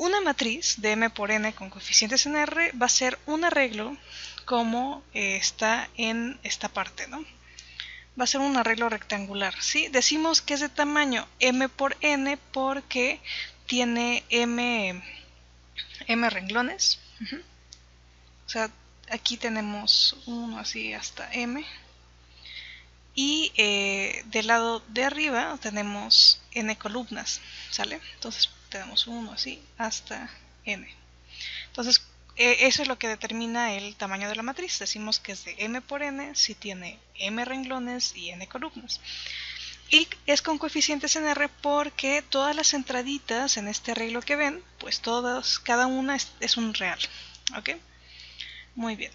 una matriz de m por n con coeficientes en R va a ser un arreglo como está en esta parte, ¿no? Va a ser un arreglo rectangular, ¿sí? Decimos que es de tamaño m por n porque tiene m renglones. O sea, aquí tenemos uno así hasta m. Y del lado de arriba tenemos n columnas, ¿sale? Entonces tenemos uno así hasta n. Entonces eso es lo que determina el tamaño de la matriz. Decimos que es de m por n si tiene m renglones y n columnas. Y es con coeficientes en R porque todas las entraditas en este arreglo que ven, pues todas, cada una es un real. ¿Ok? Muy bien.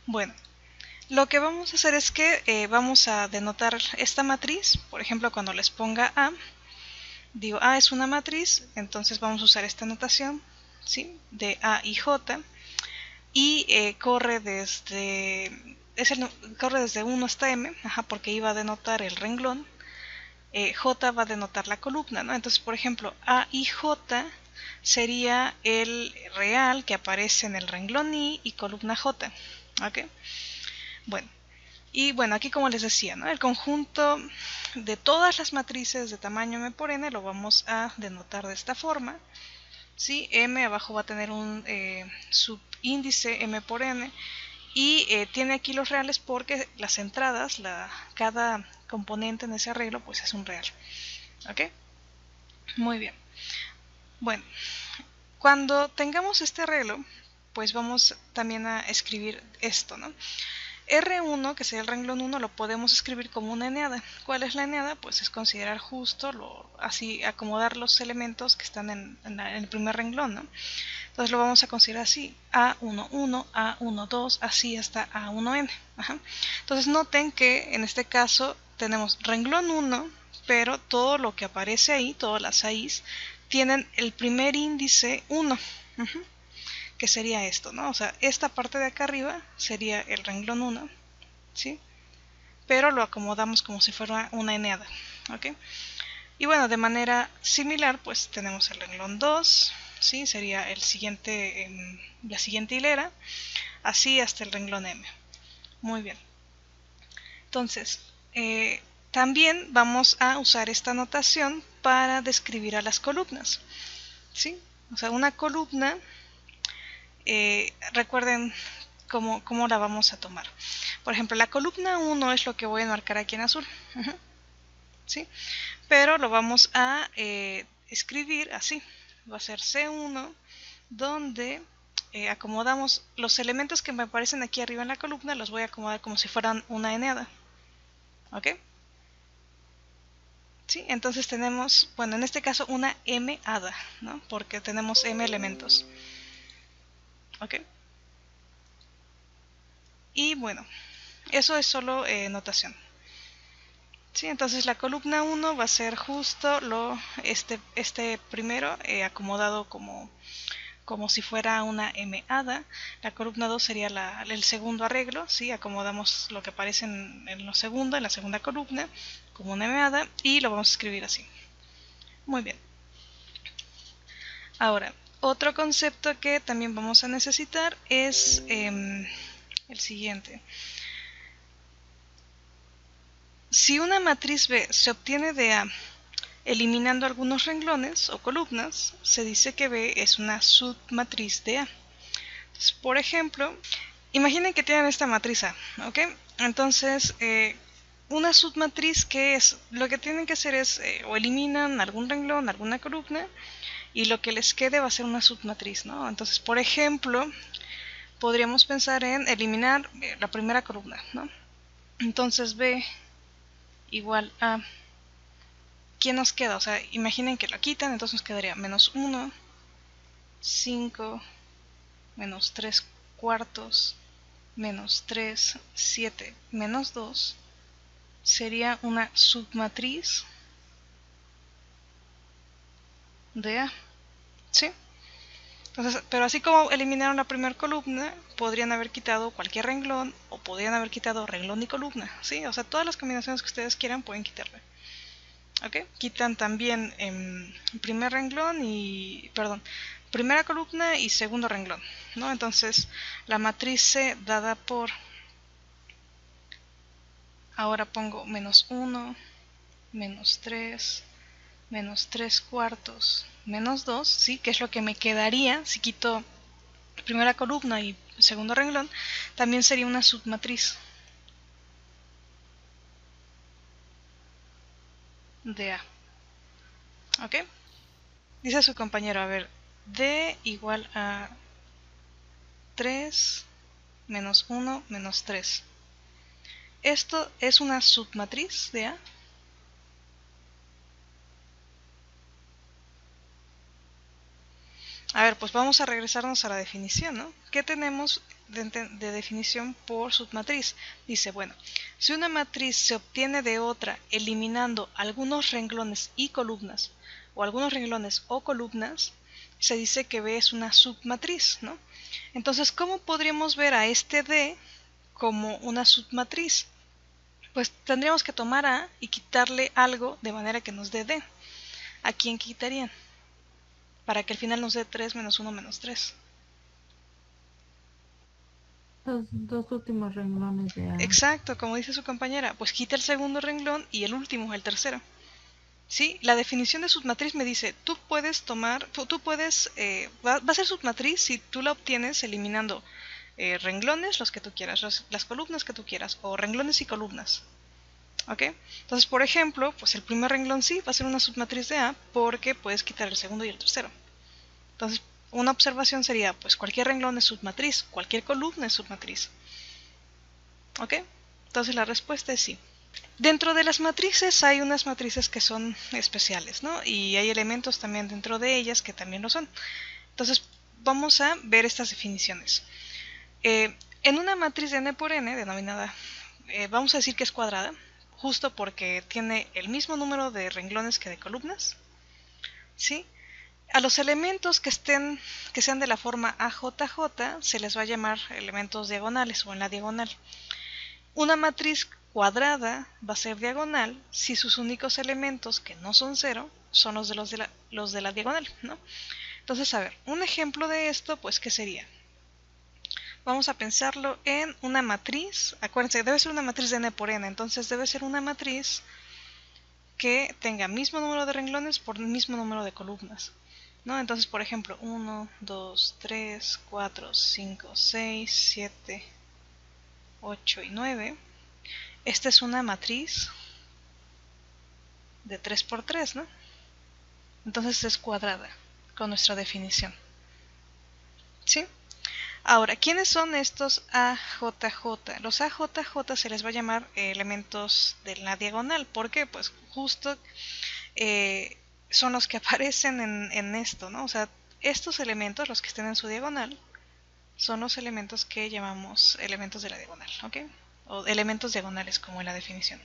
Bueno, lo que vamos a hacer es que vamos a denotar esta matriz. Por ejemplo, cuando les ponga A, digo A es una matriz, entonces vamos a usar esta notación, ¿sí? De A y J. Y corre desde 1 hasta M, porque I va a denotar el renglón, J va a denotar la columna, ¿no? Entonces, por ejemplo, A y J sería el real que aparece en el renglón I y columna J. ¿Ok? Bueno, y bueno, aquí como les decía, ¿no? El conjunto de todas las matrices de tamaño m por n lo vamos a denotar de esta forma. ¿Sí? M abajo va a tener un subíndice m por n y tiene aquí los reales porque las entradas, cada componente en ese arreglo pues es un real. ¿Ok? Muy bien. Bueno, cuando tengamos este arreglo pues vamos también a escribir esto, ¿no? R1, que sería el renglón 1, lo podemos escribir como una eneada. ¿Cuál es la eneada? Pues es considerar justo, así acomodar los elementos que están en el primer renglón, ¿no? Entonces lo vamos a considerar así, A11, A12, así hasta A1n. Entonces noten que en este caso tenemos renglón 1, pero todo lo que aparece ahí, todas las A's, tienen el primer índice 1. Que sería esto, ¿no? O sea, esta parte de acá arriba sería el renglón 1, ¿sí? Pero lo acomodamos como si fuera una eneada, ¿ok? Y bueno, de manera similar, pues tenemos el renglón 2, ¿sí? Sería el siguiente, la siguiente hilera, así hasta el renglón M. Muy bien. Entonces, también vamos a usar esta notación para describir a las columnas, ¿sí? O sea, una columna... recuerden cómo la vamos a tomar. Por ejemplo, la columna 1 es lo que voy a marcar aquí en azul. ¿Sí? Pero lo vamos a escribir así. Va a ser C1, donde acomodamos los elementos que me aparecen aquí arriba en la columna, los voy a acomodar como si fueran una eneada. ¿Ok? ¿Sí? Entonces tenemos, bueno, en este caso una M-ada, ¿no? Porque tenemos M elementos. ¿Ok? Y bueno, eso es solo notación. ¿Sí? Entonces la columna 1 va a ser justo este primero acomodado como si fuera una M-ada. La columna 2 sería el segundo arreglo, ¿sí? Acomodamos lo que aparece en la segunda columna, como una M-ada, y lo vamos a escribir así. Muy bien. Ahora, otro concepto que también vamos a necesitar es el siguiente. Si una matriz B se obtiene de A eliminando algunos renglones o columnas, se dice que B es una submatriz de A. Entonces, por ejemplo, imaginen que tienen esta matriz A, ¿ok? Entonces, una submatriz, ¿qué es? Lo que tienen que hacer es o eliminan algún renglón, alguna columna, y lo que les quede va a ser una submatriz, ¿no? Entonces, por ejemplo, podríamos pensar en eliminar la primera columna, ¿no? Entonces B igual a... ¿Qué nos queda? O sea, imaginen que lo quitan, entonces nos quedaría menos 1, 5, menos 3 cuartos, menos 3, 7, menos 2. Sería una submatriz de A. ¿Sí? Entonces, pero así como eliminaron la primera columna, podrían haber quitado cualquier renglón o podrían haber quitado renglón y columna. ¿Sí? O sea, todas las combinaciones que ustedes quieran pueden quitarla. ¿Ok? Quitan también primer renglón y, perdón, primera columna y segundo renglón, ¿no? Entonces la matriz C dada por, ahora pongo menos 1, menos 3, menos 3 cuartos, menos 2, ¿sí? Que es lo que me quedaría si quito primera columna y segundo renglón, también sería una submatriz de A. ¿Ok? Dice su compañero, a ver, D igual a 3 menos 1 menos 3. ¿Esto es una submatriz de A? A ver, pues vamos a regresarnos a la definición, ¿no? ¿Qué tenemos de definición por submatriz? Dice, bueno, si una matriz se obtiene de otra eliminando algunos renglones y columnas, o algunos renglones o columnas, se dice que B es una submatriz, ¿no? Entonces, ¿cómo podríamos ver a este D como una submatriz? Pues tendríamos que tomar A y quitarle algo de manera que nos dé D. ¿A quién quitarían? Para que al final nos dé 3 menos 1 menos 3. Los dos últimos renglones de A. Exacto, como dice su compañera, pues quita el segundo renglón y el último, el tercero. Sí, la definición de submatriz me dice, tú puedes tomar, tú puedes, va a ser submatriz si tú la obtienes eliminando renglones, los que tú quieras, las columnas que tú quieras, o renglones y columnas. ¿Ok? Entonces, por ejemplo, pues el primer renglón sí va a ser una submatriz de A porque puedes quitar el segundo y el tercero. Entonces, una observación sería, pues cualquier renglón es submatriz, cualquier columna es submatriz. ¿Ok? Entonces la respuesta es sí. Dentro de las matrices hay unas matrices que son especiales, ¿no? Y hay elementos también dentro de ellas que también lo son. Entonces vamos a ver estas definiciones. En una matriz de n por n, denominada, vamos a decir que es cuadrada, justo porque tiene el mismo número de renglones que de columnas, ¿sí? A los elementos que sean de la forma AJJ se les va a llamar elementos diagonales o en la diagonal. Una matriz cuadrada va a ser diagonal si sus únicos elementos que no son cero son los de la diagonal, ¿no? Entonces, a ver, un ejemplo de esto, pues, ¿qué sería? Vamos a pensarlo en una matriz. Acuérdense, debe ser una matriz de n por n, entonces debe ser una matriz que tenga mismo número de renglones por mismo número de columnas, ¿no? Entonces, por ejemplo, 1, 2, 3, 4, 5, 6, 7, 8 y 9. Esta es una matriz de 3 por 3, ¿no? Entonces es cuadrada con nuestra definición. ¿Sí? Ahora, ¿quiénes son estos AJJ? Los AJJ se les va a llamar elementos de la diagonal. ¿Por qué? Pues justo son los que aparecen en esto, ¿no? O sea, estos elementos, los que estén en su diagonal, son los elementos que llamamos elementos de la diagonal, ¿ok? O elementos diagonales, como en la definición.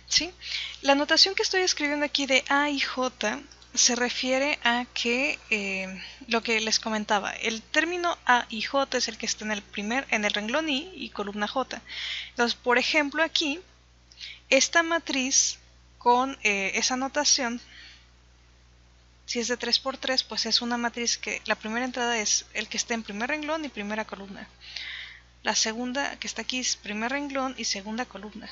¿Sí? La notación que estoy escribiendo aquí de A y J se refiere a que lo que les comentaba, el término A y J es el que está en el renglón I y columna J. Entonces, por ejemplo, aquí, esta matriz con esa notación, si es de 3 por 3, pues es una matriz que la primera entrada es el que está en primer renglón y primera columna. La segunda que está aquí es primer renglón y segunda columna.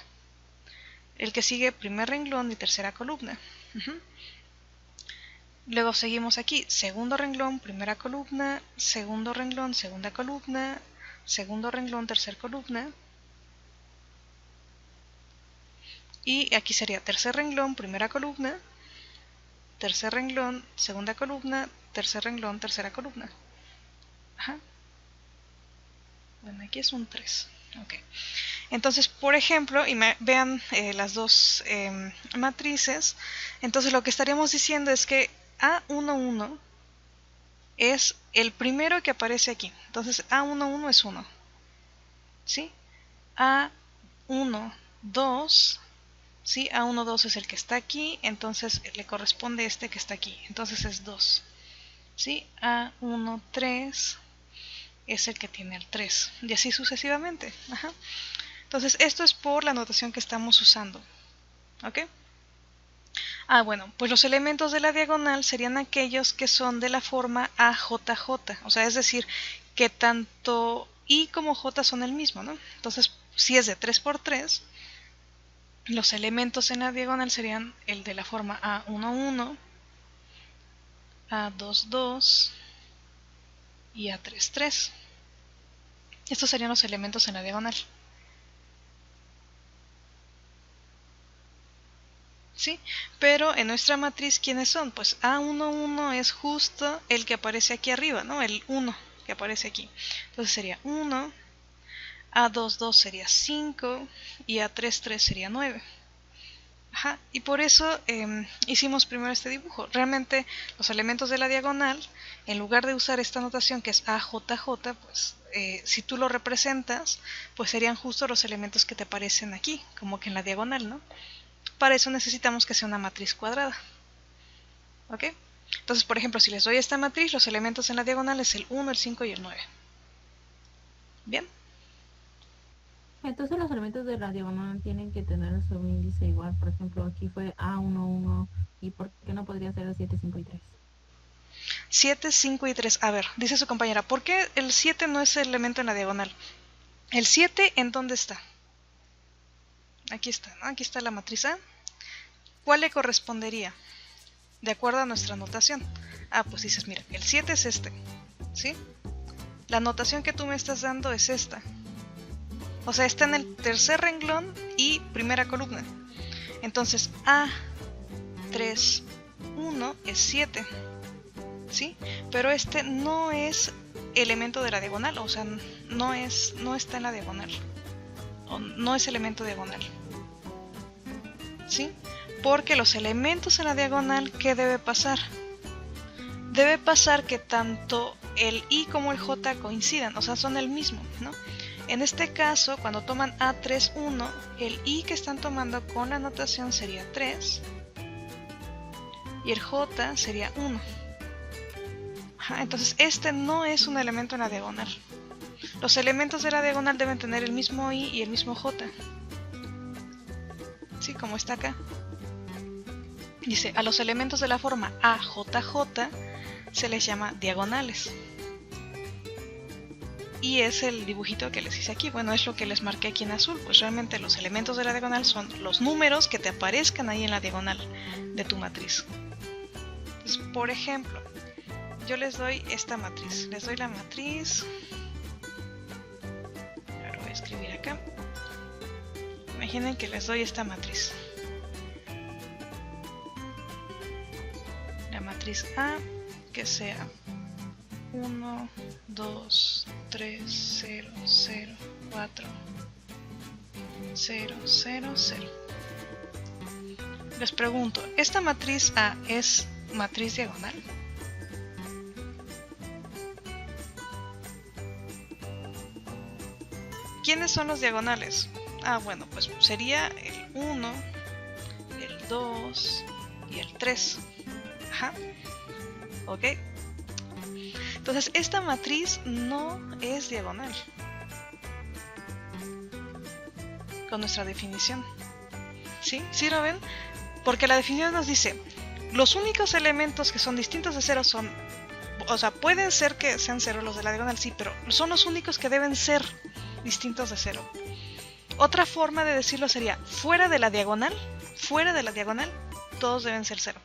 El que sigue primer renglón y tercera columna. Luego seguimos aquí, segundo renglón, primera columna, segundo renglón, segunda columna, segundo renglón, tercera columna. Y aquí sería tercer renglón, primera columna, tercer renglón, segunda columna, tercer renglón, tercera columna. Ajá. Bueno, aquí es un 3. Ok. Entonces, por ejemplo, vean las dos matrices. Entonces, lo que estaríamos diciendo es que A11 es el primero que aparece aquí. Entonces, A11 es 1. ¿Sí? A1, 2. ¿Sí? A1, 2 es el que está aquí. Entonces, le corresponde este que está aquí. Entonces, es 2. ¿Sí? A1, 3. es el que tiene el 3, y así sucesivamente. Ajá. Entonces esto es por la notación que estamos usando. ¿Ok? Bueno, pues los elementos de la diagonal serían aquellos que son de la forma AJJ, o sea, es decir, que tanto I como J son el mismo, ¿no? Entonces, si es de 3 por 3, los elementos en la diagonal serían el de la forma A11, A22 y A33. Estos serían los elementos en la diagonal. ¿Sí? Pero en nuestra matriz, ¿quiénes son? Pues A11 es justo el que aparece aquí arriba, ¿no? El 1 que aparece aquí. Entonces sería 1, A22 sería 5 y A33 sería 9. Ajá, y por eso hicimos primero este dibujo. Realmente los elementos de la diagonal, en lugar de usar esta notación que es AJJ, pues si tú lo representas, pues serían justo los elementos que te aparecen aquí, como que en la diagonal, ¿no? Para eso necesitamos que sea una matriz cuadrada. ¿Ok? Entonces, por ejemplo, si les doy esta matriz, los elementos en la diagonal es el 1, el 5 y el 9. ¿Bien? Entonces los elementos de la diagonal tienen que tener el subíndice igual. Por ejemplo, aquí fue A11 y ¿por qué no podría ser el 7, 5 y 3? 7, 5 y 3. A ver, dice su compañera, ¿por qué el 7 no es el elemento en la diagonal? ¿El 7 en dónde está? Aquí está, ¿no? Aquí está la matriz A. ¿Cuál le correspondería? De acuerdo a nuestra notación. Pues dices, mira, el 7 es este, ¿sí? La notación que tú me estás dando es esta. O sea, está en el tercer renglón y primera columna. Entonces, A3, 1 es 7, ¿sí? Pero este no es elemento de la diagonal, o sea, no está en la diagonal. O no es elemento diagonal, ¿sí? Porque los elementos en la diagonal, ¿qué debe pasar? Debe pasar que tanto el I como el J coincidan, o sea, son el mismo, ¿no? En este caso, cuando toman A3, 1, el I que están tomando con la notación sería 3 y el J sería 1. Entonces, este no es un elemento en la diagonal. Los elementos de la diagonal deben tener el mismo I y el mismo J. ¿Sí? Como está acá. Dice, a los elementos de la forma AJJ se les llama diagonales. Y es el dibujito que les hice aquí. Bueno, es lo que les marqué aquí en azul. Pues realmente los elementos de la diagonal son los números que te aparezcan ahí en la diagonal de tu matriz. Entonces, por ejemplo, yo les doy esta matriz. Les doy la matriz. Ahora voy a escribir acá. Imaginen que les doy esta matriz. La matriz A, que sea 1, 2, 3, 0, 0, 4, 0, 0, 0. Les pregunto, ¿esta matriz A es matriz diagonal? ¿Quiénes son los diagonales? Bueno, pues sería el 1, el 2 y el 3. Ajá. ¿Ok? Entonces, esta matriz no es diagonal con nuestra definición. ¿Sí? ¿Sí lo ven? Porque la definición nos dice, los únicos elementos que son distintos de 0 son, o sea, pueden ser que sean 0 los de la diagonal, sí, pero son los únicos que deben ser distintos de 0. Otra forma de decirlo sería, fuera de la diagonal, todos deben ser 0.